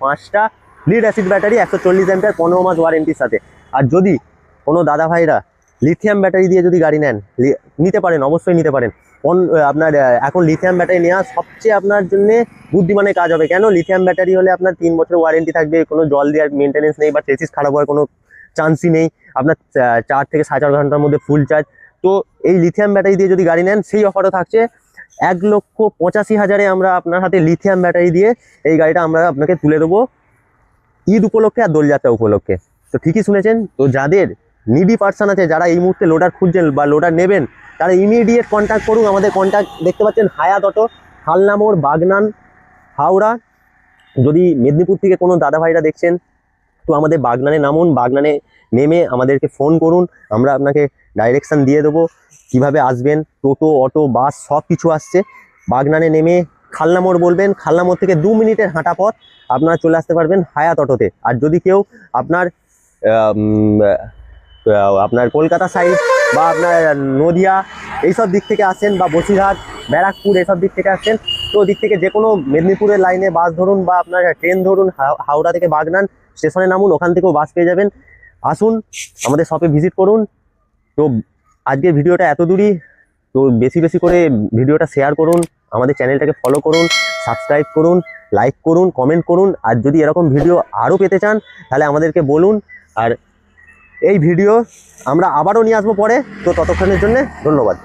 5টা lead acid battery 140 ampere 15 মাস ওয়ারেন্টির সাথে। আর যদি কোনো দাদা ভাইরা লিথিয়াম ব্যাটারি দিয়ে যদি গাড়ি নেন, নিতে পারেন, অবশ্যই নিতে পারেন। আপনার এখন লিথিয়াম ব্যাটারি নেওয়া সবচেয়ে আপনার জন্য বুদ্ধিমানের কাজ হবে। কেন? লিথিয়াম ব্যাটারি হলে আপনার 3 বছর ওয়ারেন্টি থাকবে, কোনো জল দেওয়ার মেনটেন্যান্স নেই বা চেসিস খারাপ হওয়ার কোনো চান্সই নেই, আপনার 4 থেকে 4.5 ঘন্টার মধ্যে ফুল চার্জ। তো এই লিথিয়াম ব্যাটারি দিয়ে যদি গাড়ি নেন, সেই অফারও থাকছে। 1,85,000-এ আমরা আপনার হাতে লিথিয়াম ব্যাটারি দিয়ে এই গাড়িটা আমরা আপনাকে তুলে দেবো ঈদ উপলক্ষে আর দোলযাত্রা উপলক্ষে। তো ঠিকই শুনেছেন। তো যাদের নিডি পার্সন আছে, যারা এই মুহূর্তে লোডার খুঁজছেন বা লোডার নেবেন, তারা ইমিডিয়েট কন্ট্যাক্ট করুন। আমাদের কন্ট্যাক্ট দেখতে পাচ্ছেন হায়াত অটো, খালনা মোড়, বাগনান, হাওড়া। যদি মেদিনীপুর থেকে কোনো দাদা ভাইরা দেখছেন, তো আমাদের বাগনানে নামুন, বাগনানে নেমে আমাদেরকে ফোন করুন, আমরা আপনাকে ডাইরেকশান দিয়ে দেবো কিভাবে আসবেন। টোটো, অটো, বাস সব কিছু আসছে। বাগনানে নেমে খালনা মোড় বলবেন, খালনা মোড় থেকে 2 মিনিটের হাঁটা পথ আপনারা চলে আসতে পারবেন হায়াত অটোতে। আর যদি কেউ আপনার আপনার কলকাতা সাইড বা আপনার নদিয়া এইসব দিক থেকে আসেন, বা বসিরহাট, ব্যারাকপুর এইসব দিক থেকে আসছেন, তো ওদিক থেকে যে কোনো মেদিনীপুরের লাইনে বাস ধরুন বা আপনার ট্রেন ধরুন, হাওড়া থেকে বাগনান স্টেশনে নামুন, ওখান থেকেও বাস পেয়ে যাবেন। আসুন আমাদের শপে ভিজিট করুন। তো আজকের ভিডিওটা এত দূরই। তো বেশি বেশি করে ভিডিওটা শেয়ার করুন, আমাদের চ্যানেলটাকে ফলো করুন, সাবস্ক্রাইব করুন, লাইক করুন, কমেন্ট করুন। আর যদি এরকম ভিডিও আরও পেতে চান, তাহলে আমাদেরকে বলুন। আর এই ভিডিও আমরা আবারও নিয়ে আসবো পরে। তো ততক্ষণের জন্য ধন্যবাদ।